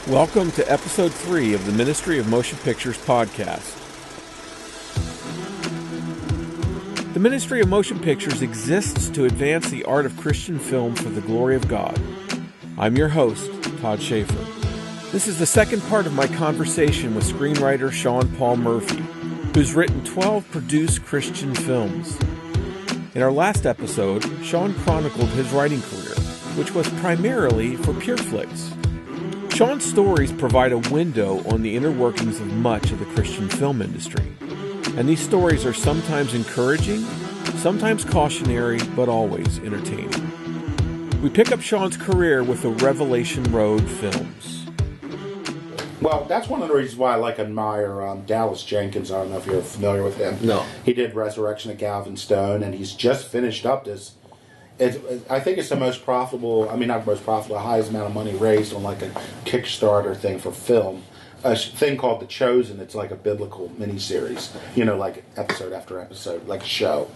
Welcome to Episode 3 of the Ministry of Motion Pictures podcast. The Ministry of Motion Pictures exists to advance the art of Christian film for the glory of God. I'm your host, Todd Schaefer. This is the second part of my conversation with screenwriter Sean Paul Murphy, who's written 12 produced Christian films. In our last episode, Sean chronicled his writing career, which was primarily for pure flicks. Sean's stories provide a window on the inner workings of much of the Christian film industry. And these stories are sometimes encouraging, sometimes cautionary, but always entertaining. We pick up Sean's career with the Revelation Road films. Well, that's one of the reasons why I admire Dallas Jenkins. I don't know if you're familiar with him. No. He did Resurrection of Galveston, and he's just finished up this. I think it's the most profitable, not most profitable, the highest amount of money raised on a Kickstarter thing for film. A thing called The Chosen. It's like a biblical miniseries, episode after episode, like a show.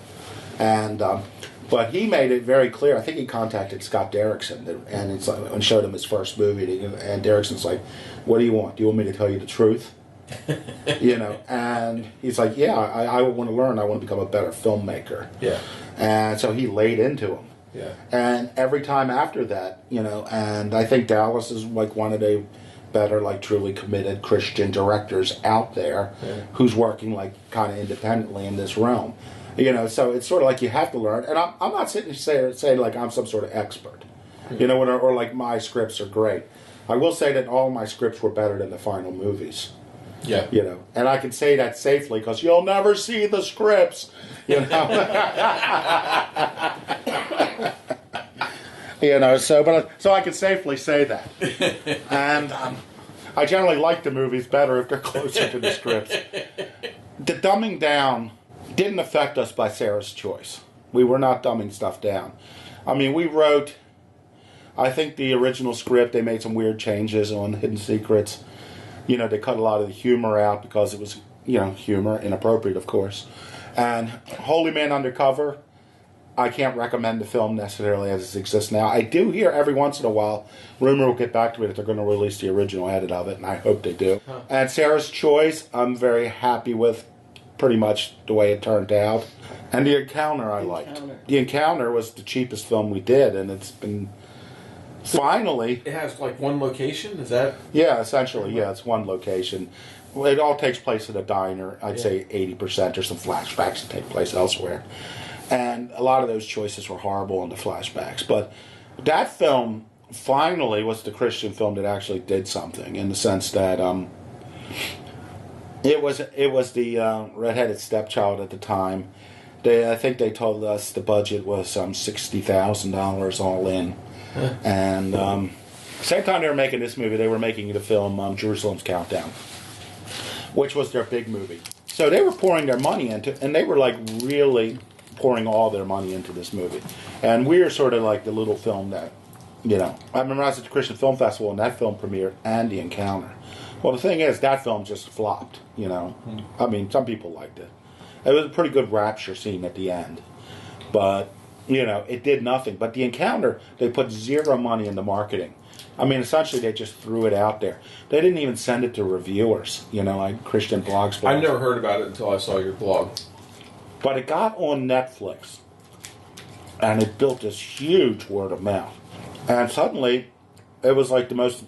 And but he made it very clear. I think he contacted Scott Derrickson and showed him his first movie. And Derrickson's like, "What do you want? Do you want me to tell you the truth?" And he's like, "Yeah, I want to learn. I want to become a better filmmaker." Yeah. And so he laid into him. Yeah. And every time after that, and I think Dallas is one of the better, truly committed Christian directors out there, who's working kind of independently in this realm. So it's sort of you have to learn. And I'm not sitting here saying I'm some sort of expert, or my scripts are great. I will say that all my scripts were better than the final movies. Yeah. And I can say that safely because you'll never see the scripts. So I can safely say that. And I generally like the movies better if they're closer to the scripts. The dumbing down didn't affect us by Sarah's choice. We were not dumbing stuff down. We wrote, I think the original script, they made some weird changes on Hidden Secrets. They cut a lot of the humor out because it was, humor, inappropriate, of course. And Holy Man Undercover, I can't recommend the film necessarily as it exists now. I do hear every once in a while, rumor will get back to me that they're going to release the original edit of it, and I hope they do. Huh. And Sarah's Choice, I'm very happy with pretty much the way it turned out. And The Encounter I liked. The Encounter was the cheapest film we did, and it's been... Finally... It has one location? Is that... Yeah, essentially, yeah, it's one location. It all takes place at a diner. I'd say 80% or some flashbacks that take place elsewhere. And a lot of those choices were horrible in the flashbacks. But that film finally was the Christian film that actually did something in the sense that it was the redheaded stepchild at the time. I think they told us the budget was $60,000 all in. Huh. And same time they were making this movie, they were making the film Jerusalem's Countdown, which was their big movie. So they were pouring their money into it, and they were really pouring all their money into this movie. And we were sort of the little film that, I remember I was at the Christian Film Festival and that film premiered and The Encounter. Well, the thing is, that film just flopped, some people liked it. It was a pretty good rapture scene at the end. But, it did nothing. But The Encounter, they put zero money into marketing. Essentially, they just threw it out there. They didn't even send it to reviewers, Christian blogs. I never heard about it until I saw your blog. But it got on Netflix, and it built this huge word of mouth. And suddenly, it was the most,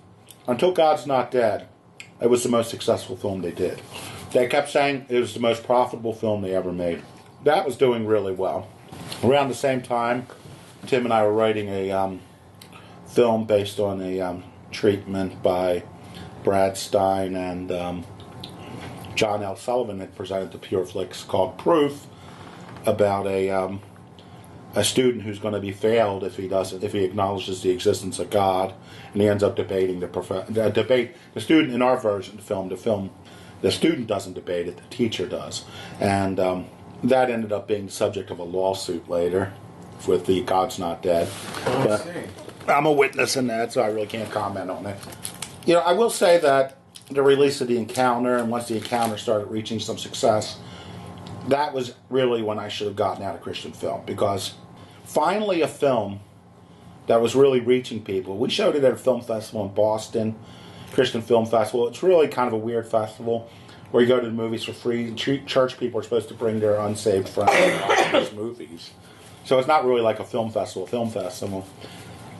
until God's Not Dead, it was the most successful film they did. They kept saying it was the most profitable film they ever made. That was doing really well. Around the same time, Tim and I were writing a film based on a treatment by Brad Stein and John L. Sullivan that presented to Pure Flix called Proof, about a student who's going to be failed if he acknowledges the existence of God, and he ends up debating the student in our version of the film. The student doesn't debate it, the teacher does, and that ended up being the subject of a lawsuit later with the God's Not Dead. But I'm a witness in that, so I really can't comment on it. I will say that the release of The Encounter, and once The Encounter started reaching some success, that was really when I should have gotten out of Christian film, because finally a film that was really reaching people. We showed it at a film festival in Boston. Christian Film Festival. It's really kind of a weird festival where you go to the movies for free. And church people are supposed to bring their unsaved friends and watch these movies. So it's not really like a film festival.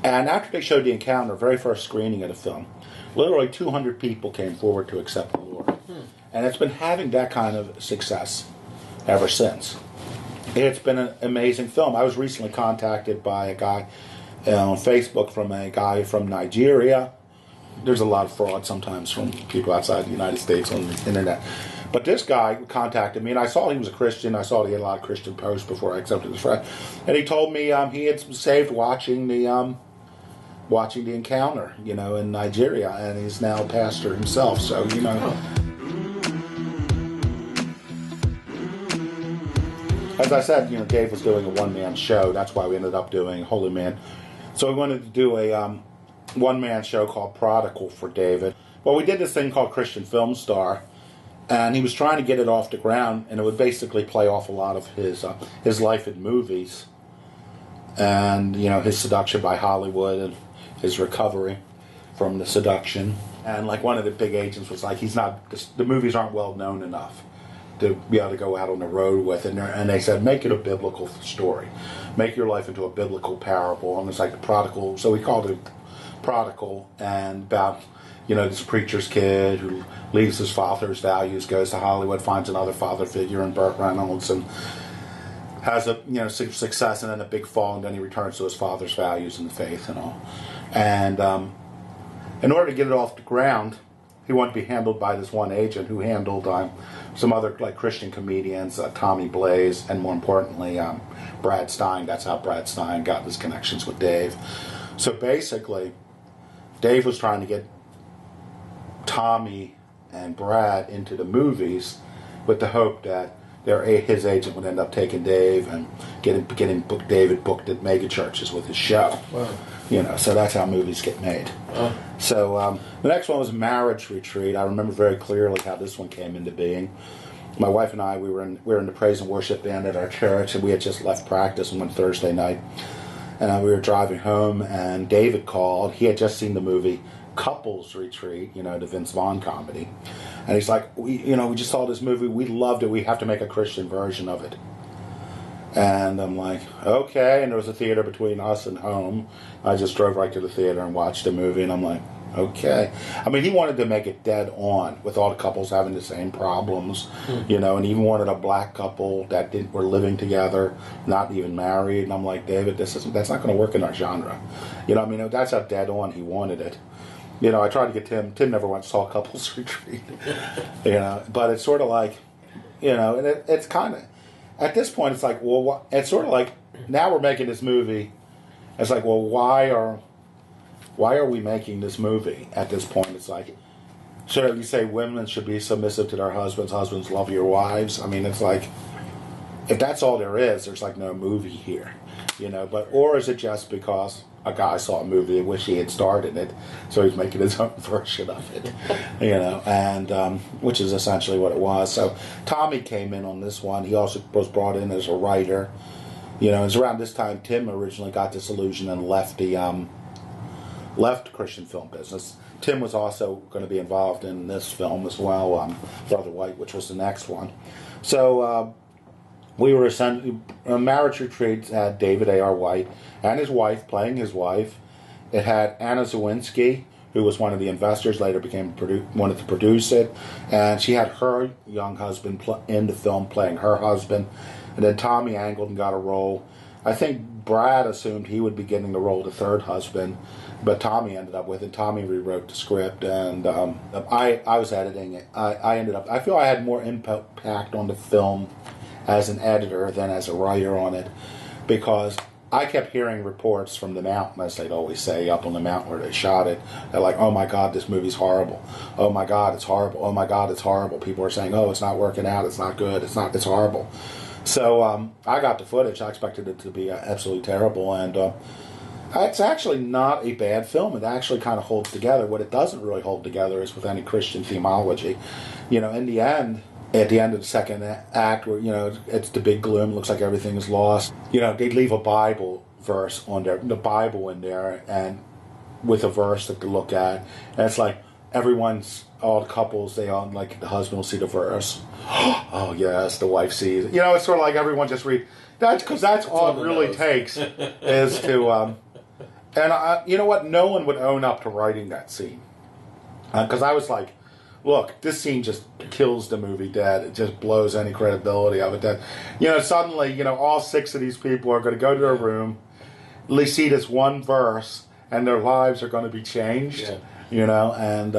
And after they showed The Encounter, very first screening of the film, literally 200 people came forward to accept the Lord. And it's been having that kind of success ever since. It's been an amazing film. I was recently contacted by a guy on Facebook from a guy from Nigeria. There's a lot of fraud sometimes from people outside the United States on the internet. But this guy contacted me, and I saw he was a Christian. I saw he had a lot of Christian posts before I accepted his friend. And he told me he had saved watching the Encounter, in Nigeria, and he's now a pastor himself. So, As I said, Dave was doing a one-man show. That's why we ended up doing Holy Man. So we wanted to do a one-man show called Prodigal for David. Well, we did this thing called Christian Film Star, and he was trying to get it off the ground, and it would basically play off a lot of his life in movies, and his seduction by Hollywood and his recovery from the seduction. And like one of the big agents was like, the movies aren't well known enough to be able to go out on the road with it. And they said, make it a biblical story. Make your life into a biblical parable. And it's like the prodigal, so we called it Prodigal, and about, this preacher's kid who leaves his father's values, goes to Hollywood, finds another father figure in Burt Reynolds, and has a success and then a big fall, and then he returns to his father's values and the faith and all. And in order to get it off the ground, he wanted to be handled by this one agent who handled some other like Christian comedians, Tommy Blaze, and more importantly, Brad Stein. That's how Brad Stein got his connections with Dave. So basically, Dave was trying to get Tommy and Brad into the movies with the hope that his agent would end up taking Dave and getting David booked at mega churches with his show. Wow. So that's how movies get made. So the next one was Marriage Retreat. I remember very clearly how this one came into being. My wife and I, we were in the praise and worship band at our church, and we had just left practice on one Thursday night. And we were driving home, and David called. He had just seen the movie Couples Retreat, the Vince Vaughn comedy. And he's like, we just saw this movie. We loved it. We have to make a Christian version of it. And I'm like, okay. And there was a theater between us and home. I just drove right to the theater and watched the movie. And I'm like, okay. I mean, he wanted to make it dead on with all the couples having the same problems, and he even wanted a black couple that were living together, not even married. And I'm like, David, that's not going to work in our genre. That's how dead on he wanted it. I tried to get Tim. Tim never went saw Couples Retreat. But it's sort of like, and it's kind of, at this point, it's like, well, it's sort of like, now we're making this movie. It's like, well, why are we making this movie at this point? It's like, sure, you say women should be submissive to their husbands, husbands love your wives. I mean, it's like, if that's all there is, there's like no movie here, or is it just because a guy saw a movie and wish he had starred in it, so he's making his own version of it, and which is essentially what it was. So Tommy came in on this one. He also was brought in as a writer. It was around this time Tim originally got disillusioned and left the Christian film business. Tim was also going to be involved in this film as well, Brother White, which was the next one. So we were essentially, Marriage Retreat had David A.R. White and his wife playing his wife. It had Anna Zawinski, who was one of the investors, later wanted to produce it, and she had her young husband in the film playing her husband. And then Tommy angled and got a role. I think Brad assumed he would be getting the role of the third husband, but Tommy ended up with it. Tommy rewrote the script, and I was editing it. I feel I had more impact on the film as an editor than as a writer on it, because I kept hearing reports from the mountain, as they'd always say, up on the mountain where they shot it. They're like, oh my God, this movie's horrible. Oh my God, it's horrible. Oh my God, it's horrible. People are saying, oh, it's not working out. It's not good. It's horrible. So I got the footage. I expected it to be absolutely terrible, and it's actually not a bad film. It actually kind of holds together. What it doesn't really hold together is with any Christian themology. In the end, at the end of the second act, where it's the big gloom, looks like everything is lost. They leave a Bible verse on there, the Bible in there, and with a verse that to look at, and it's like, all the couples, they all, like, the husband will see the verse. Oh, yes, the wife sees it. You know, it's sort of like everyone just that's because that's all it really takes is to, you know what? No one would own up to writing that scene. Because I was like, look, this scene just kills the movie dead. It just blows any credibility of it dead. You know, suddenly, you know, all 6 of these people are going to go to their room, at least see this one verse, and their lives are going to be changed. Yeah. You know, and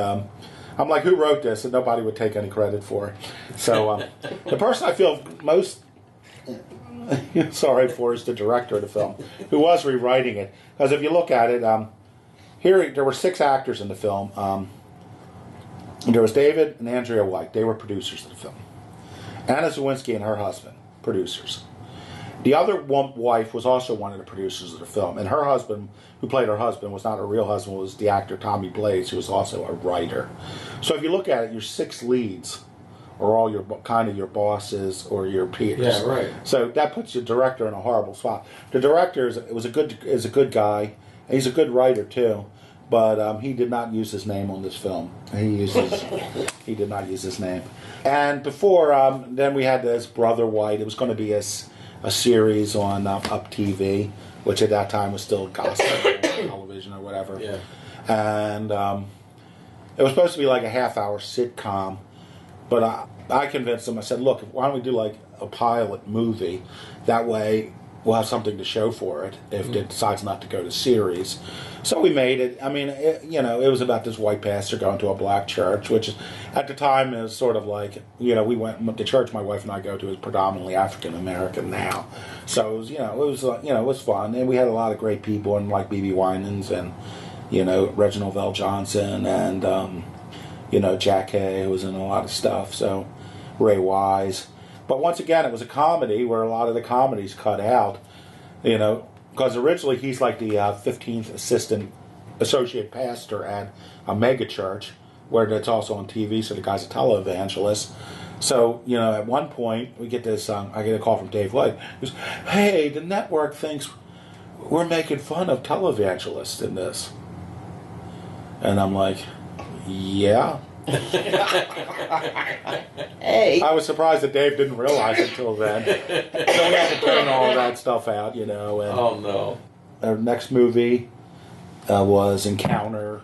I'm like, who wrote this? And nobody would take any credit for it. So the person I feel most sorry for is the director of the film, who was rewriting it. Because if you look at it, there were 6 actors in the film. There was David and Andrea White. They were producers of the film. Anna Zawinski and her husband, producers. The other wife was also one of the producers of the film, and her husband, who played her husband, was not her real husband, was the actor Tommy Blaze, who was also a writer. So if you look at it, your 6 leads are all your bosses or your peers. Yeah, right. So that puts the director in a horrible spot. The director is a good guy. He's a good writer too, but he did not use his name on this film. He did not use his name. And before then we had this Brother White. It was going to be a series on Up TV, which at that time was still gospel television or whatever. Yeah. And it was supposed to be like a half-hour sitcom, but I convinced him. I said, look, why don't we do like a pilot movie? That way we'll have something to show for it if it decides not to go to series. So we made it. I mean, it was about this white pastor going to a black church, which at the time is sort of like, the church my wife and I go to is predominantly African American now. So it was fun, and we had a lot of great people, and like B.B. Winans and Reginald Vell Johnson and Jack Hay, who was in a lot of stuff. So Ray Wise. But once again, it was a comedy where a lot of the comedies cut out, because originally he's like the 15th associate pastor at a mega church, where that's also on TV, so the guy's a televangelist. So, at one point, we get this, I get a call from Dave Light, who goes, hey, the network thinks we're making fun of televangelists in this. And I'm like, yeah. Hey. I was surprised that Dave didn't realize it until then. So we had to turn all of that stuff out, And oh, no. Our next movie was Encounter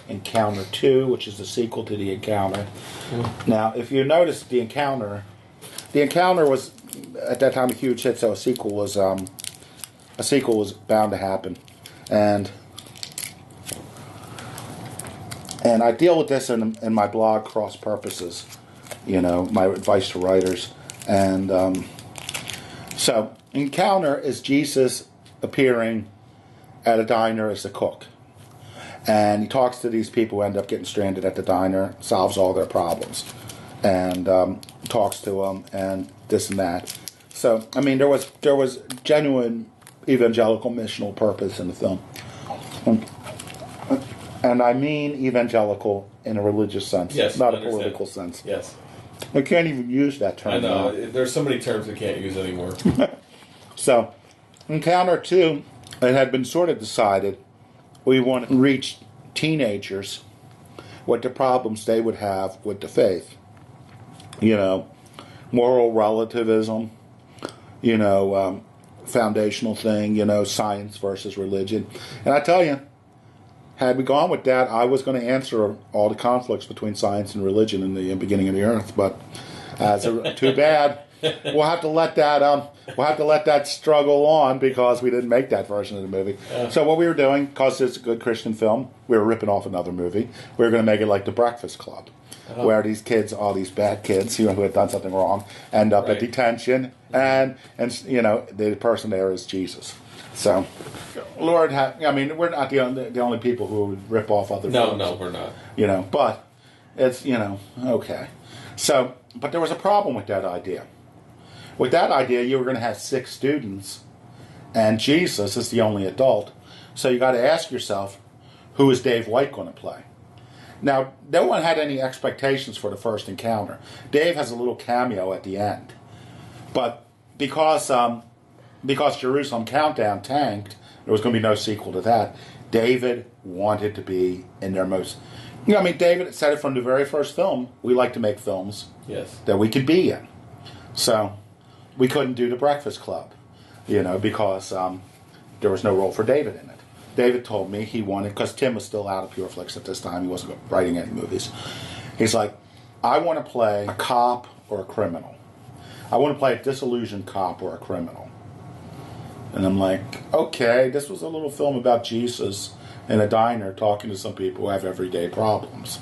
2, which is the sequel to The Encounter. Now, if you notice, The Encounter was, at that time, a huge hit, so a sequel was bound to happen. And I deal with this in my blog, Cross Purposes, my advice to writers. And so, Encounter is Jesus appearing at a diner as a cook. And he talks to these people who end up getting stranded at the diner, solves all their problems, and talks to them, and this and that. So, I mean, there was genuine evangelical missional purpose in the film. And I mean evangelical in a religious sense, yes, not a political sense. Yes. I can't even use that term. I know. Now. There's so many terms we can't use anymore. So, Encounter 2, it had been sort of decided we want to reach teenagers, what the problems they would have with the faith. Moral relativism, foundational thing, science versus religion. And I tell you, had we gone with that, I was going to answer all the conflicts between science and religion in the beginning of the earth. But too bad. We'll have to let that struggle on because we didn't make that version of the movie. So what we were doing, because it's a good Christian film, we were ripping off another movie. We were going to make it like The Breakfast Club, where these kids, all these bad kids, who had done something wrong, end up at detention, and the person there is Jesus. So, Lord, we're not the only people who would rip off other films. No, we're not. But it's, okay. So, but there was a problem with that idea. With that idea, you were going to have 6 students, and Jesus is the only adult. So you got to ask yourself, who is Dave White going to play? Now, no one had any expectations for the first encounter. Dave has a little cameo at the end. But because Jerusalem Countdown tanked, there was going to be no sequel to that. David wanted to be in their most... You know, I mean, David said it from the very first film. We like to make films that we could be in. So we couldn't do The Breakfast Club, you know, because there was no role for David in it. David told me he wanted, because Tim was still out of PureFlix at this time, he wasn't writing any movies. He's like, I want to play a cop or a criminal. I want to play a disillusioned cop or a criminal. And I'm like, okay, this was a little film about Jesus in a diner talking to some people who have everyday problems.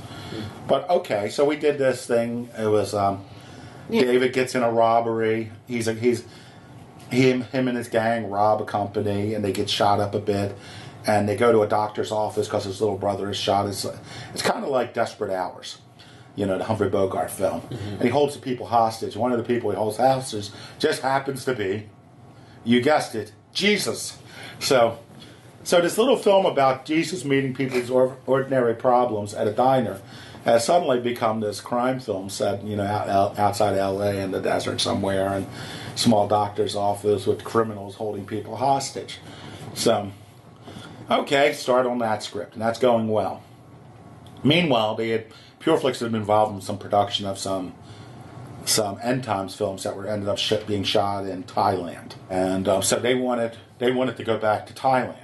But okay, so we did this thing. It was David gets in a robbery. Him and his gang rob a company, and they get shot up a bit. And they go to a doctor's office because his little brother is shot. It's kind of like Desperate Hours, you know, the Humphrey Bogart film. Mm-hmm. And he holds the people hostage. One of the people he holds hostage just happens to be, you guessed it, Jesus. So this little film about Jesus meeting people's ordinary problems at a diner has suddenly become this crime film set, you know, outside L.A. in the desert somewhere, and small doctor's office with criminals holding people hostage. So, okay, start on that script, and that's going well. Meanwhile, PureFlix had been involved in some production of some end times films that ended up being shot in Thailand, and so they wanted to go back to Thailand.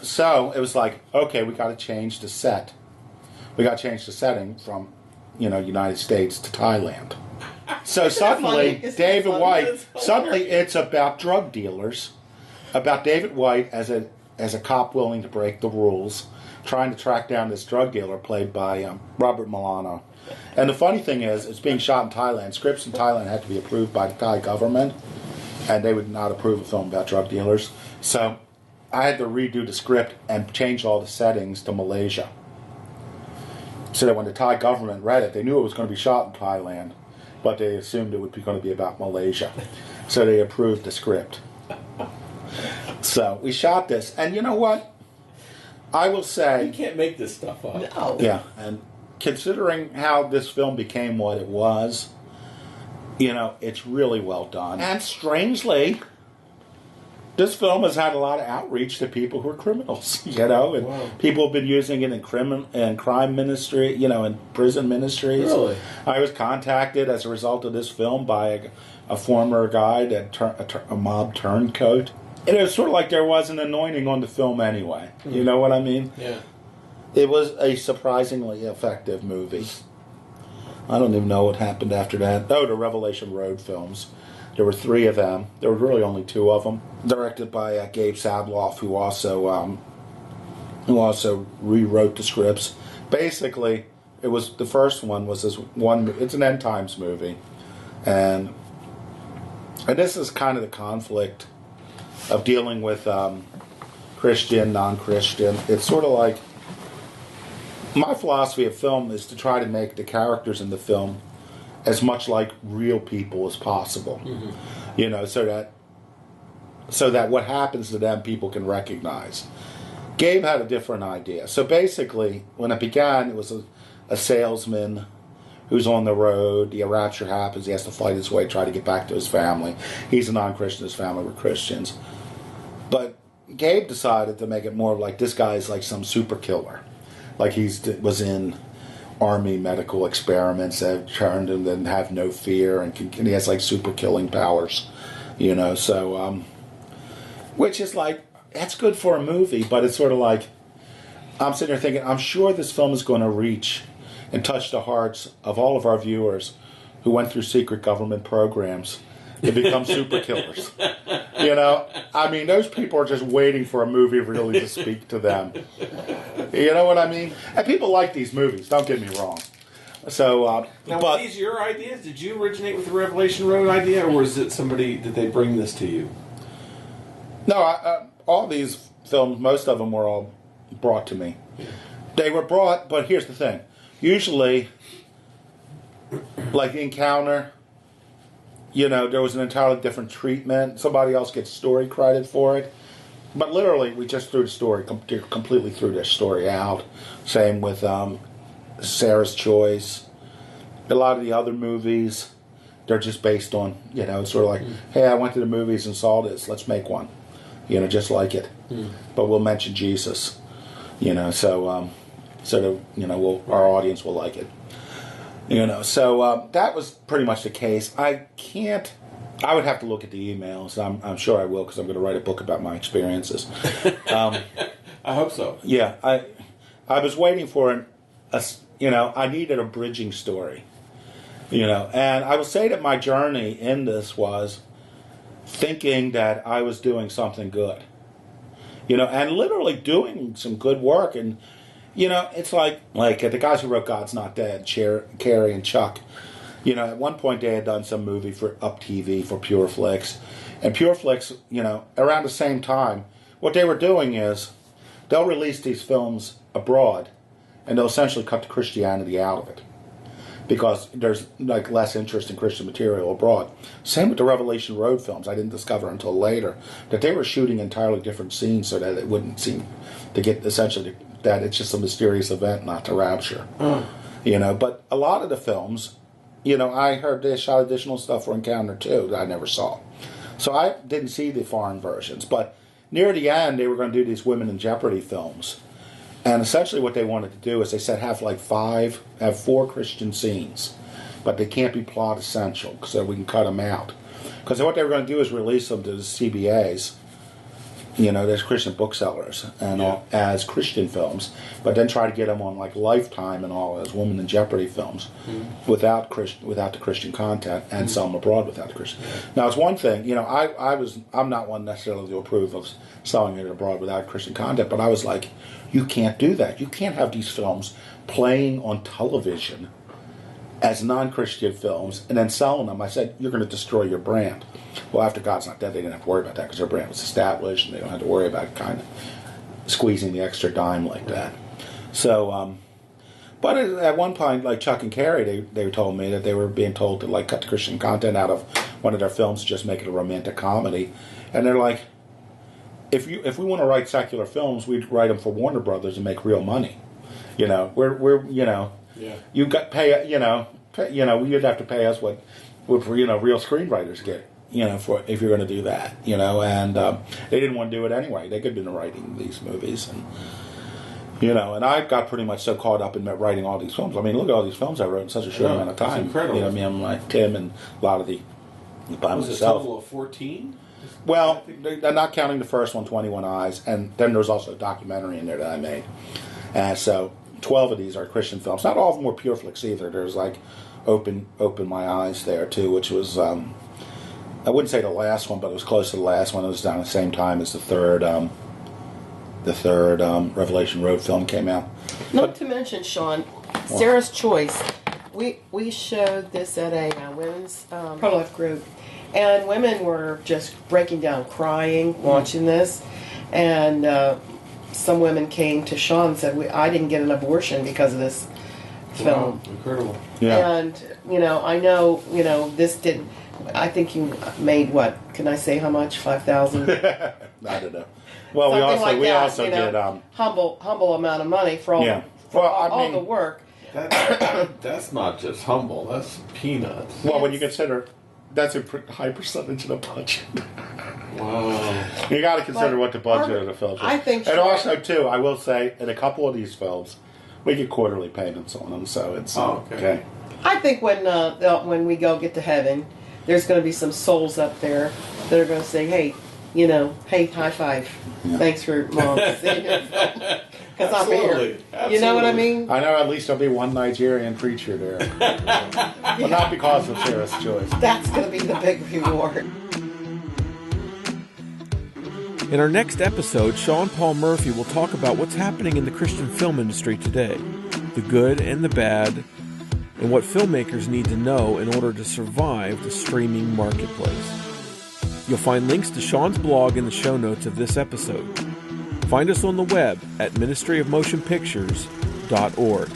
So it was like, okay, we got to change the set. We got to change the setting from, you know, United States to Thailand. So suddenly, David White. Suddenly, it's about drug dealers, about David White as a cop willing to break the rules, trying to track down this drug dealer played by Robert Milano. And the funny thing is, it's being shot in Thailand. Scripts in Thailand had to be approved by the Thai government, and they would not approve a film about drug dealers. So I had to redo the script and change all the settings to Malaysia. So that when the Thai government read it, they knew it was going to be shot in Thailand, but they assumed it would be going to be about Malaysia. So they approved the script. So we shot this, and you know what? I will say... You can't make this stuff up. No. Yeah, and considering how this film became what it was, you know, it's really well done. And strangely, this film has had a lot of outreach to people who are criminals, you know, and wow. People have been using it in crime ministry, you know, in prison ministries. Really? I was contacted as a result of this film by a former guy, a mob turncoat. And it was sort of like there was an anointing on the film anyway. You know what I mean? Yeah. It was a surprisingly effective movie. I don't even know what happened after that. Oh, the Revelation Road films. There were 3 of them. There were really only 2 of them. Directed by Gabe Sabloff, who also rewrote the scripts. Basically, the first one was this one. It's an end times movie, and this is kind of the conflict of dealing with Christian, non-Christian. It's sort of like, my philosophy of film is to try to make the characters in the film as much like real people as possible. Mm-hmm. You know, so that what happens to them people can recognize. Gabe had a different idea. So basically, when it began, it was a salesman who's on the road. The rapture happens. He has to fight his way, try to get back to his family. He's a non-Christian. His family were Christians. But Gabe decided to make it more like this guy's like some super killer. Like was in army medical experiments that have turned him and have no fear, and he has like super killing powers. You know, so, which is like, that's good for a movie, but it's sort of like, I'm sitting there thinking, I'm sure this film is going to reach and touch the hearts of all of our viewers who went through secret government programs to become super killers. You know, I mean, those people are just waiting for a movie really to speak to them. You know what I mean? And people like these movies, don't get me wrong. So, now, were these your ideas? Did you originate with the Revelation Road idea, or was it did they bring this to you? No, all these films, most of them were all brought to me. They were brought, but here's the thing. Usually, like Encounter, you know, there was an entirely different treatment. Somebody else gets story credit for it. But literally, we just threw the story, completely threw the story out. Same with Sarah's Choice. A lot of the other movies, they're just based on, you know, it's sort of like, hey, I went to the movies and saw this, let's make one. You know, just like it. But we'll mention Jesus. So that, our audience will like it. So that was pretty much the case. I would have to look at the emails. I'm sure I will, because I'm going to write a book about my experiences. I hope so. Yeah, I was waiting for I needed a bridging story. And I will say that my journey in this was thinking that I was doing something good. And literally doing some good work. And, it's like the guys who wrote God's Not Dead, Carrie and Chuck, at one point they had done some movie for Up TV for PureFlix. And PureFlix, around the same time, what they were doing is they'll release these films abroad and they'll essentially cut the Christianity out of it, because there's less interest in Christian material abroad. Same with the Revelation Road films. I didn't discover until later that they were shooting entirely different scenes so that it wouldn't seem to get essentially that it's just a mysterious event, not the rapture. But a lot of the films, I heard they shot additional stuff for Encounter 2 that I never saw. So I didn't see the foreign versions. But near the end, they were going to do these Women in Jeopardy films. And essentially what they wanted to do is they said have 4 Christian scenes, but they can't be plot essential, so we can cut them out. Because what they were going to do is release them to the CBAs, there's Christian booksellers, and all, as Christian films, but then try to get them on Lifetime and all as Women in Jeopardy films, without the Christian content, and sell them abroad without the Christian. Now it's one thing, I'm not one necessarily to approve of selling it abroad without Christian content, but I was like, you can't do that. You can't have these films playing on television as non-Christian films and then selling them. I said, you're going to destroy your brand. Well, after God's Not Dead, they didn't have to worry about that because their brand was established and they don't have to worry about kind of squeezing the extra dime like that. So, but at one point, Chuck and Carrie, they told me that they were being told to cut the Christian content out of one of their films to just make it a romantic comedy. And they're like, if we want to write secular films, we'd write them for Warner Brothers and make real money. You got pay. You'd have to pay us what real screenwriters get. For if you're going to do that. And they didn't want to do it anyway. They could have been writing these movies, and I got pretty much so caught up in writing all these films. I mean, look at all these films I wrote in such a short amount of time. Incredible. I'm like Tim and a lot of the by was myself. it a total of 14? Well, they're not counting the first one, 21 Eyes, and then there's also a documentary in there that I made. And so 12 of these are Christian films. Not all of them were PureFlix either. There's Open My Eyes there too, which was I wouldn't say the last one, but it was close to the last one. It was done at the same time as the third Revelation Road film came out. Not to mention, Sean, Sarah's Choice. We showed this at a women's pro-life group, and women were just breaking down, crying, watching this. And some women came to Sean and said, I didn't get an abortion because of this film. Wow, incredible. Yeah. And, I know, this didn't... I think you made what? Can I say how much? 5,000? I don't know. Well, Something we like also that, did humble amount of money for all all the work. That's not just humble. That's peanuts. Well, when you consider that's a high percentage of the budget. Wow. You got to consider what the budget of the film is. I think, and also too, I will say, in a couple of these films, we get quarterly payments on them, so it's okay. I think when we go get to heaven, there's going to be some souls up there that are going to say, hey, hey, high five. Yeah. Thanks for Mom seeing your film. Because I'm here. Absolutely. You know what I mean? I know at least there'll be one Nigerian preacher there. But not because of Sarah's Choice. That's going to be the big reward. In our next episode, Sean Paul Murphy will talk about what's happening in the Christian film industry today, the good and the bad, and what filmmakers need to know in order to survive the streaming marketplace. You'll find links to Sean's blog in the show notes of this episode. Find us on the web at ministryofmotionpictures.org.